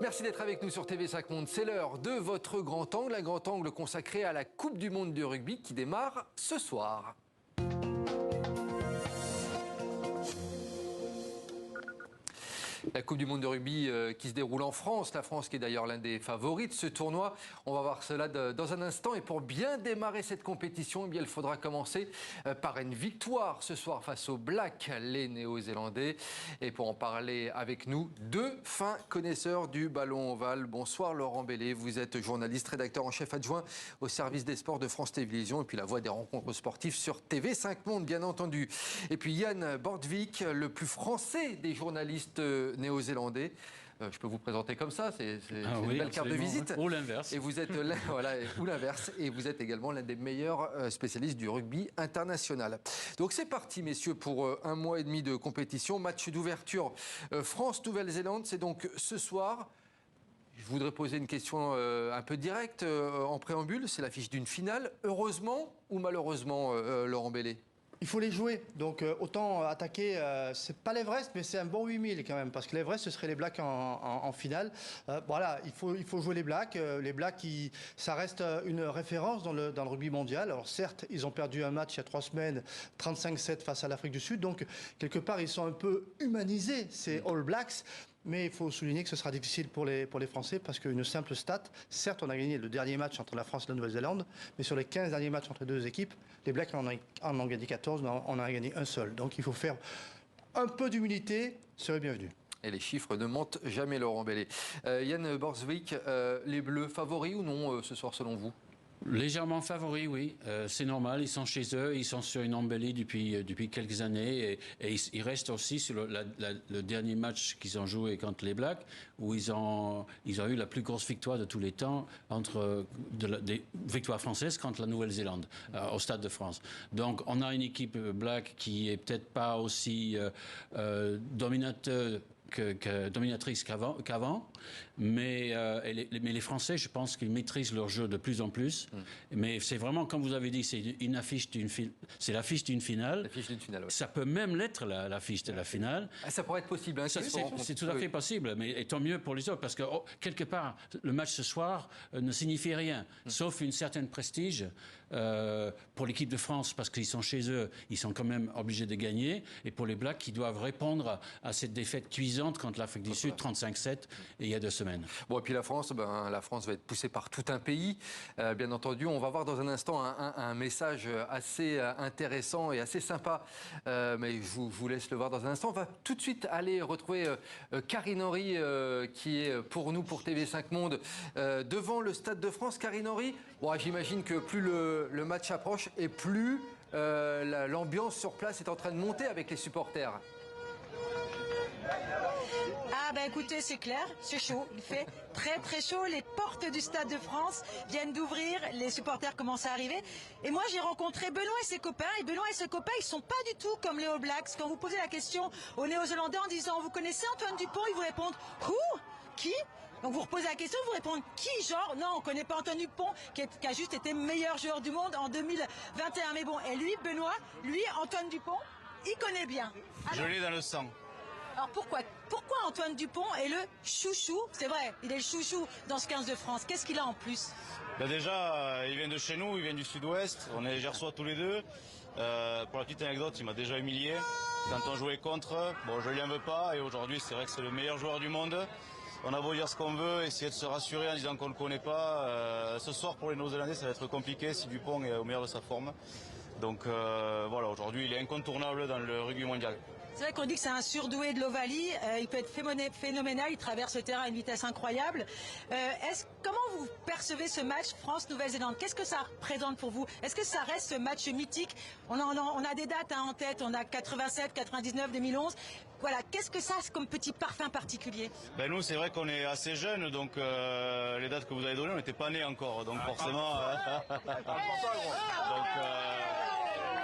Merci d'être avec nous sur TV5 Monde. C'est l'heure de votre grand angle, un grand angle consacré à la Coupe du Monde de rugby qui démarre ce soir. La Coupe du Monde de rugby qui se déroule en France. La France qui est d'ailleurs l'un des favoris de ce tournoi. On va voir cela dans un instant. Et pour bien démarrer cette compétition, eh bien, il faudra commencer par une victoire ce soir face aux Blacks, les Néo-Zélandais. Et pour en parler avec nous, deux fins connaisseurs du ballon ovale. Bonsoir Laurent Bellé, vous êtes journaliste, rédacteur en chef adjoint au service des sports de France Télévisions et puis la voix des rencontres sportives sur TV5 Monde, bien entendu. Et puis Yann Bordvik, le plus français des journalistes néo-zélandais. Je peux vous présenter comme ça, c'est une belle carte de visite. Ou l'inverse. Et vous êtes voilà, ou l'inverse. Et vous êtes également l'un des meilleurs spécialistes du rugby international. Donc c'est parti, messieurs, pour un mois et demi de compétition. Match d'ouverture France-Nouvelle-Zélande. C'est donc ce soir. Je voudrais poser une question un peu directe en préambule. C'est l'affiche d'une finale. Heureusement ou malheureusement, Laurent Bellé? Il faut les jouer, donc autant attaquer, c'est pas l'Everest, mais c'est un bon 8000 quand même, parce que l'Everest, ce serait les Blacks en finale. Voilà, il faut jouer les Blacks, ça reste une référence dans le rugby mondial. Alors certes, ils ont perdu un match il y a 3 semaines, 35-7 face à l'Afrique du Sud, donc quelque part, ils sont un peu humanisés, ces All Blacks. Mais il faut souligner que ce sera difficile pour les Français parce qu'une simple stat, certes on a gagné le dernier match entre la France et la Nouvelle-Zélande, mais sur les 15 derniers matchs entre les deux équipes, les Blacks en ont gagné 14, on en a gagné un seul. Donc il faut faire un peu d'humilité, serait bienvenu. Et les chiffres ne mentent jamais, Laurent Bellé. Yann Borswick, les Bleus favoris ou non ce soir selon vous? Légèrement favoris, oui. C'est normal, ils sont chez eux, ils sont sur une embellie depuis quelques années et ils restent aussi sur le dernier match qu'ils ont joué contre les Blacks où ils ont eu la plus grosse victoire de tous les temps des victoires françaises contre la Nouvelle-Zélande au Stade de France. Donc on a une équipe Black qui est peut-être pas aussi dominatrice qu'avant, mais les Français, je pense qu'ils maîtrisent leur jeu de plus en plus. Mais c'est vraiment, comme vous avez dit, c'est l'affiche d'une finale. L'affiche d'une finale, ouais. Ça peut même l'être l'affiche de la finale. Ça pourrait être possible. Hein, c'est tout à fait possible, mais tant mieux pour les autres, parce que quelque part, le match ce soir ne signifie rien, sauf une certaine prestige pour l'équipe de France, parce qu'ils sont chez eux, ils sont quand même obligés de gagner, et pour les Blacks qui doivent répondre à cette défaite cuisante contre l'Afrique du Sud, 35-7, il y a 2 semaines. Bon, et puis la France va être poussée par tout un pays. Bien entendu, on va voir dans un instant un message assez intéressant et assez sympa. Mais je vous laisse le voir dans un instant. On va tout de suite aller retrouver Karine Henry, qui est pour nous, pour TV5 Monde, devant le Stade de France. Karine Henry, bon, j'imagine que plus le match approche et plus l'ambiance sur place est en train de monter avec les supporters. Ah ben écoutez, c'est clair, c'est chaud, il fait très très chaud, les portes du Stade de France viennent d'ouvrir, les supporters commencent à arriver, et moi j'ai rencontré Benoît et ses copains, ils sont pas du tout comme les All Blacks. Quand vous posez la question aux Néo-Zélandais en disant vous connaissez Antoine Dupont, ils vous répondent who? Qui? Donc vous reposez la question, vous répondez qui? Genre non, on connaît pas Antoine Dupont qui a juste été meilleur joueur du monde en 2021. Mais bon, et lui, Benoît, Antoine Dupont, il connaît bien. Alors, je l'ai dans le sang. Alors pourquoi Antoine Dupont est le chouchou? C'est vrai, il est le chouchou dans ce 15 de France. Qu'est-ce qu'il a en plus? Ben déjà, il vient de chez nous, il vient du sud-ouest. On est gersois tous les deux. Pour la petite anecdote, il m'a déjà humilié. Quand on jouait contre, bon, je lui en veux pas. Et aujourd'hui, c'est vrai que c'est le meilleur joueur du monde. On a beau dire ce qu'on veut, essayer de se rassurer en disant qu'on ne le connaît pas. Ce soir, pour les Néo-Zélandais, ça va être compliqué si Dupont est au meilleur de sa forme. Donc voilà, aujourd'hui, il est incontournable dans le rugby mondial. C'est vrai qu'on dit que c'est un surdoué de l'Ovalie, il peut être phénoménal, il traverse le terrain à une vitesse incroyable. Comment vous percevez ce match France-Nouvelle-Zélande? Qu'est-ce que ça représente pour vous? Est-ce que ça reste ce match mythique? On a des dates en tête, on a 87, 99, 2011. Voilà, qu'est-ce que ça a comme petit parfum particulier? Ben nous, c'est vrai qu'on est assez jeunes, donc les dates que vous avez données, on n'était pas nés encore, donc forcément...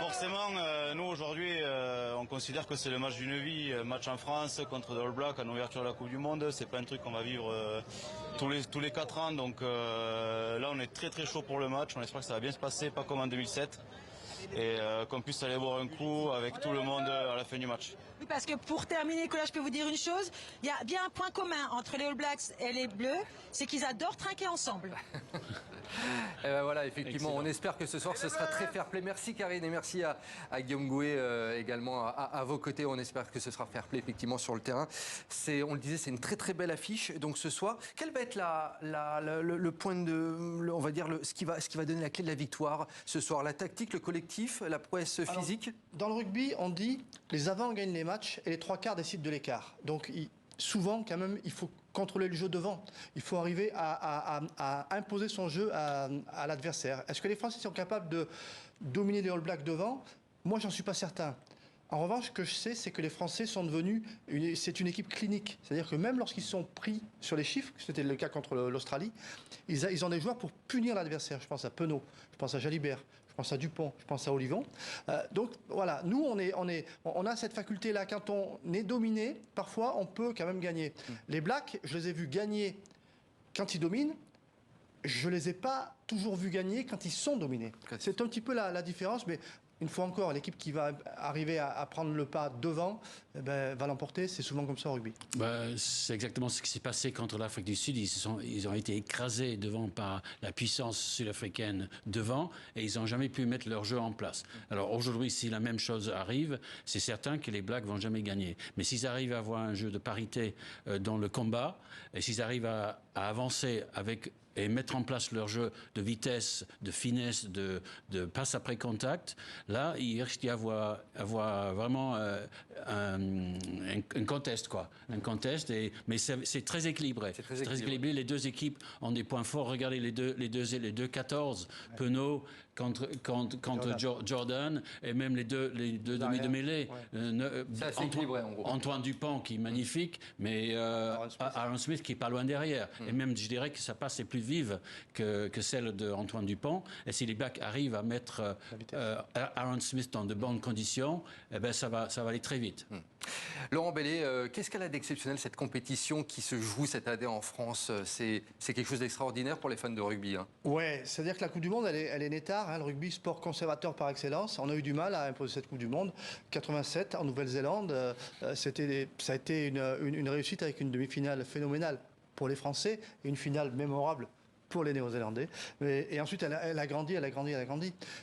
Forcément, nous aujourd'hui, on considère que c'est le match d'une vie, match en France contre les All Blacks en ouverture de la Coupe du Monde. C'est pas un truc qu'on va vivre tous les 4 ans. Donc là, on est très très chaud pour le match. On espère que ça va bien se passer, pas comme en 2007. et qu'on puisse aller boire un coup avec tout le monde à la fin du match. Oui, parce que pour terminer, Nicolas, je peux vous dire une chose. Il y a bien un point commun entre les All Blacks et les Bleus, c'est qu'ils adorent trinquer ensemble. Et ben voilà, effectivement, on espère que ce soir ce sera très fair play. Merci Karine et merci à Guillaume Gouet également à vos côtés. On espère que ce sera fair play effectivement sur le terrain. On le disait, c'est une très très belle affiche. Donc ce soir, quel va être le point on va dire ce qui va donner la clé de la victoire ce soir? La tactique, le collectif, la prouesse physique? Dans le rugby, on dit les avants gagnent les matchs et les trois quarts décident de l'écart. Donc souvent, quand même, il faut contrôler le jeu devant. Il faut arriver à imposer son jeu à l'adversaire. Est-ce que les Français sont capables de dominer les All Blacks devant? Moi, j'en suis pas certain. En revanche, ce que je sais, c'est que les Français sont devenus c'est une équipe clinique. C'est-à-dire que même lorsqu'ils sont pris sur les chiffres, c'était le cas contre l'Australie, ils ont des joueurs pour punir l'adversaire. Je pense à Penaud, je pense à Jalibert, je pense à Dupont, je pense à Olivon. Donc voilà, nous on a cette faculté-là. Quand on est dominé, parfois on peut quand même gagner. Les Blacks, je les ai vus gagner quand ils dominent. Je les ai pas toujours vus gagner quand ils sont dominés. C'est un petit peu la différence, mais une fois encore, l'équipe qui va arriver à prendre le pas devant va l'emporter. C'est souvent comme ça au rugby. C'est exactement ce qui s'est passé contre l'Afrique du Sud. Ils ont été écrasés devant par la puissance sud-africaine devant et ils n'ont jamais pu mettre leur jeu en place. Alors aujourd'hui, si la même chose arrive, c'est certain que les Blacks vont jamais gagner. Mais s'ils arrivent à avoir un jeu de parité dans le combat et s'ils arrivent à avancer et mettre en place leur jeu de vitesse, de finesse, de passe après contact, là, il risque d'y avoir vraiment un contest, quoi. Un contest, mais c'est très équilibré. C'est très équilibré. Les deux équipes ont des points forts. Regardez les deux 14, Penaud contre Jordan, et même les deux demi de mêlée. C'est assez équilibré, en gros. Antoine Dupont qui est magnifique, mais Aaron Smith qui est pas loin derrière. Et même, je dirais que sa passe est plus vive que celle d'Antoine Dupont. Et si les Blacks arrivent à mettre Aaron Smith dans de bonnes conditions, eh ben ça va aller très vite. Laurent Bellé, qu'est-ce qu'elle a d'exceptionnel cette compétition qui se joue cette année en France? C'est quelque chose d'extraordinaire pour les fans de rugby. Hein. Ouais, c'est-à-dire que la Coupe du Monde, elle est née tard. Hein, le rugby, sport conservateur par excellence. On a eu du mal à imposer cette Coupe du Monde. 87 en Nouvelle-Zélande, ça a été une réussite avec une demi-finale phénoménale pour les Français et une finale mémorable pour les Néo-Zélandais. Et ensuite, elle a grandi.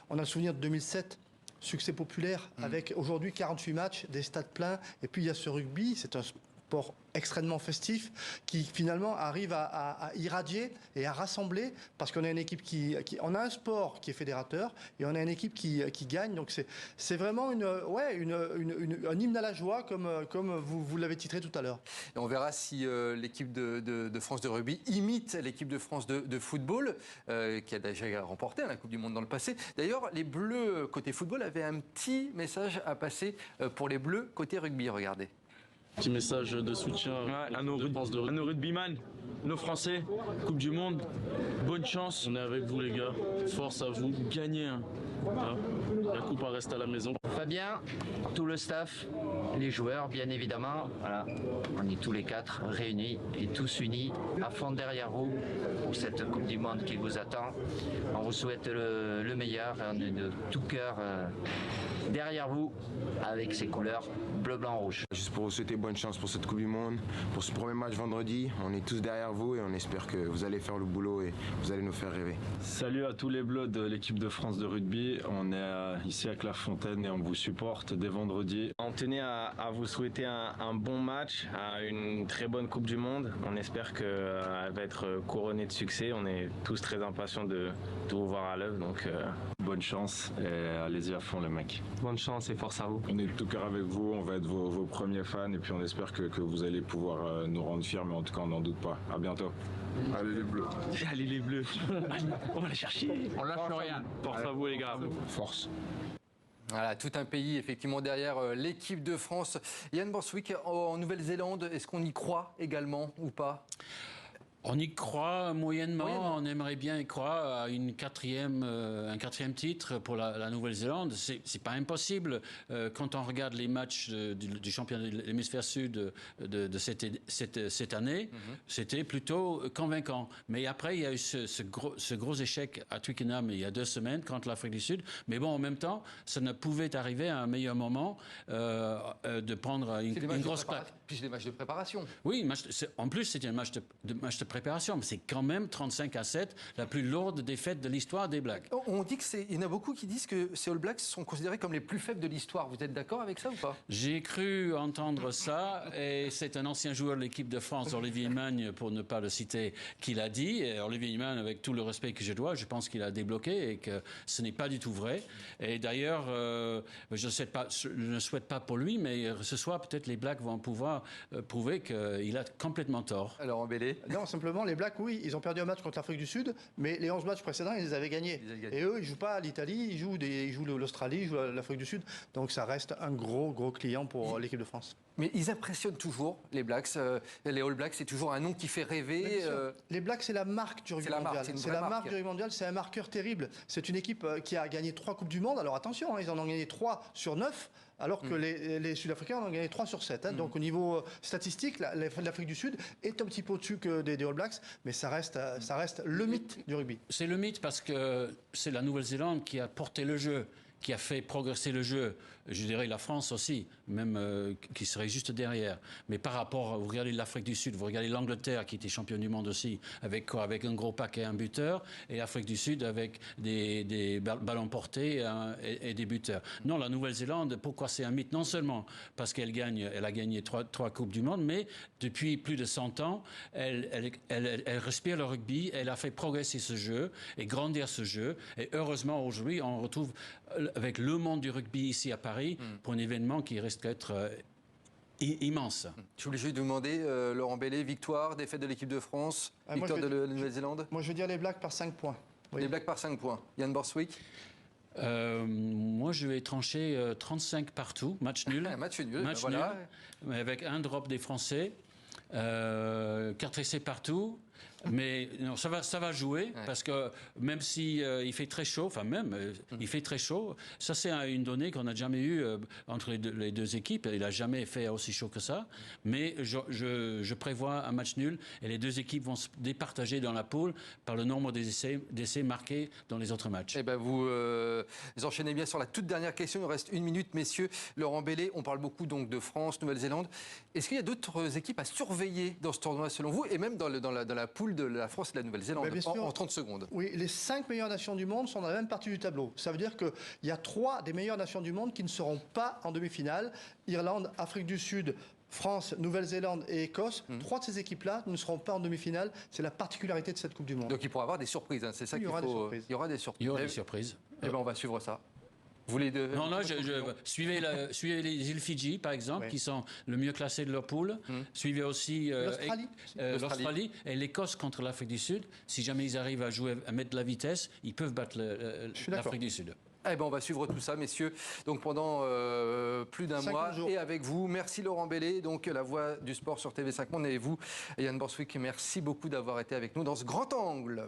On a le souvenir de 2007. Succès populaire avec aujourd'hui 48 matchs, des stades pleins. Et puis il y a ce rugby, c'est un sport extrêmement festif qui finalement arrive à irradier et à rassembler parce qu'on a une équipe on a un sport qui est fédérateur et on a une équipe qui gagne. Donc c'est vraiment un hymne à la joie comme vous l'avez titré tout à l'heure. Et on verra si l'équipe de France de rugby imite l'équipe de France de football qui a déjà remporté la Coupe du Monde dans le passé. D'ailleurs, les Bleus côté football avaient un petit message à passer pour les Bleus côté rugby. Regardez. Petit message de soutien à nos rugbyman, nos Français, Coupe du Monde, bonne chance. On est avec vous les gars, force à vous, gagnez. Hein. La coupe reste à la maison. Fabien, tout le staff, les joueurs bien évidemment, voilà, on est tous les quatre réunis et tous unis à fond derrière vous pour cette Coupe du Monde qui vous attend. On vous souhaite le meilleur, on est de tout cœur derrière vous avec ces couleurs bleu, blanc, rouge. Juste pour vous souhaiter bonne chance pour cette Coupe du Monde, pour ce premier match vendredi. On est tous derrière vous et on espère que vous allez faire le boulot et vous allez nous faire rêver. Salut à tous les Bleus de l'équipe de France de rugby. On est ici à Clairefontaine et on vous supporte dès vendredi. On tenait à vous souhaiter un bon match, une très bonne Coupe du Monde. On espère qu'elle va être couronnée de succès. On est tous très impatients de vous voir à l'œuvre. Donc, bonne chance et allez-y à fond les mecs. Bonne chance et force à vous. On est de tout cœur avec vous, on va être vos premiers fans et puis on espère que vous allez pouvoir nous rendre fiers, mais en tout cas on n'en doute pas. À bientôt. Allez les Bleus. Allez les Bleus. On va la chercher. On lâche rien. Force à vous les gars. Force. Voilà, tout un pays effectivement derrière l'équipe de France. Yann Borswick en Nouvelle-Zélande, est-ce qu'on y croit également ou pas? On y croit moyennement. On aimerait bien y croire à un quatrième titre pour la Nouvelle-Zélande. C'est pas impossible. Quand on regarde les matchs du championnat de l'hémisphère sud de cette année, c'était plutôt convaincant. Mais après, il y a eu ce gros échec à Twickenham il y a 2 semaines contre l'Afrique du Sud. Mais bon, en même temps, ça ne pouvait arriver à un meilleur moment de prendre une grosse claque. Puis c'est des matchs de préparation. Oui, en plus, c'était un match de préparation, mais c'est quand même 35-7, la plus lourde défaite de l'histoire des Blacks. On dit il y en a beaucoup qui disent que ces All Blacks sont considérés comme les plus faibles de l'histoire. Vous êtes d'accord avec ça ou pas? J'ai cru entendre ça, et c'est un ancien joueur de l'équipe de France, Olivier Magne, pour ne pas le citer, qui l'a dit. Et Olivier Magne, avec tout le respect que je dois, je pense qu'il a débloqué et que ce n'est pas du tout vrai. Et d'ailleurs, je ne souhaite pas pour lui, mais ce soir, peut-être les Blacks vont pouvoir prouver qu'il a complètement tort. Alors, embellé. Non, simplement, les Blacks, oui, ils ont perdu un match contre l'Afrique du Sud, mais les 11 matchs précédents, ils les avaient gagnés. Et eux, ils ne jouent pas à l'Italie, ils jouent l'Australie, ils jouent l'Afrique du Sud. Donc ça reste un gros client pour l'équipe de France. Mais ils impressionnent toujours, les Blacks. Les All Blacks, c'est toujours un nom qui fait rêver. Les Blacks, c'est la marque du rugby mondial. C'est la marque du rugby mondial, c'est un marqueur terrible. C'est une équipe qui a gagné 3 Coupes du Monde. Alors attention, ils en ont gagné 3 sur 9. Alors que les Sud-Africains en ont gagné 3 sur 7. Donc au niveau statistique, l'Afrique du Sud est un petit peu au-dessus que des All Blacks, mais ça reste le mythe du rugby. C'est le mythe parce que c'est la Nouvelle-Zélande qui a porté le jeu, qui a fait progresser le jeu. Je dirais la France aussi, même qui serait juste derrière. Mais par rapport, vous regardez l'Afrique du Sud, vous regardez l'Angleterre qui était championne du monde aussi, avec quoi? Avec un gros paquet, un buteur, et l'Afrique du Sud avec des ballons portés et des buteurs. Non, la Nouvelle-Zélande, pourquoi c'est un mythe? Non seulement parce qu'elle a gagné 3 Coupes du Monde, mais depuis plus de 100 ans, elle respire le rugby, elle a fait progresser ce jeu et grandir ce jeu. Et heureusement, aujourd'hui, on retrouve avec le monde du rugby ici à Paris pour un événement qui risque d'être immense. Je voulais juste vous demander, Laurent Bellé, victoire, défaite de l'équipe de France, victoire de la Nouvelle-Zélande? Moi, je veux dire les Blacks par 5 points. Oui. Les Blacks par 5 points. Yann Borswick? Moi, je vais trancher 35 partout, match nul. Match nul, match nul, voilà. Avec un drop des Français, 4 essais partout. Mais non, ça va jouer parce que même si il fait très chaud, il fait très chaud. Ça c'est une donnée qu'on n'a jamais eue entre les deux équipes. Il n'a jamais fait aussi chaud que ça. Mais je prévois un match nul et les deux équipes vont se départager dans la poule par le nombre d'essais marqués dans les autres matchs. Eh ben vous enchaînez bien sur la toute dernière question. Il nous reste 1 minute, messieurs. Laurent Bellé, on parle beaucoup donc de France, Nouvelle-Zélande. Est-ce qu'il y a d'autres équipes à surveiller dans ce tournoi selon vous et même dans la poule de la France et de la Nouvelle-Zélande en 30 secondes? Oui, les 5 meilleures nations du monde sont dans la même partie du tableau. Ça veut dire qu'il y a 3 des meilleures nations du monde qui ne seront pas en demi-finale. Irlande, Afrique du Sud, France, Nouvelle-Zélande et Écosse. 3 de ces équipes-là ne seront pas en demi-finale. C'est la particularité de cette Coupe du Monde. Donc il pourra y avoir des surprises, c'est ça qu'il faut... Il y aura des surprises. Il y aura des surprises. Eh ben on va suivre ça. Vous voulez Non, suivez les îles Fidji, par exemple, qui sont le mieux classés de leur poule. Suivez aussi l'Australie et l'Écosse contre l'Afrique du Sud. Si jamais ils arrivent à mettre de la vitesse, ils peuvent battre l'Afrique du Sud. Eh ben on va suivre tout ça, messieurs. Donc pendant plus d'1 mois et avec vous. Merci Laurent Bellé, donc la voix du sport sur TV5 Monde. Et vous, Yann Borswick, merci beaucoup d'avoir été avec nous dans ce grand angle.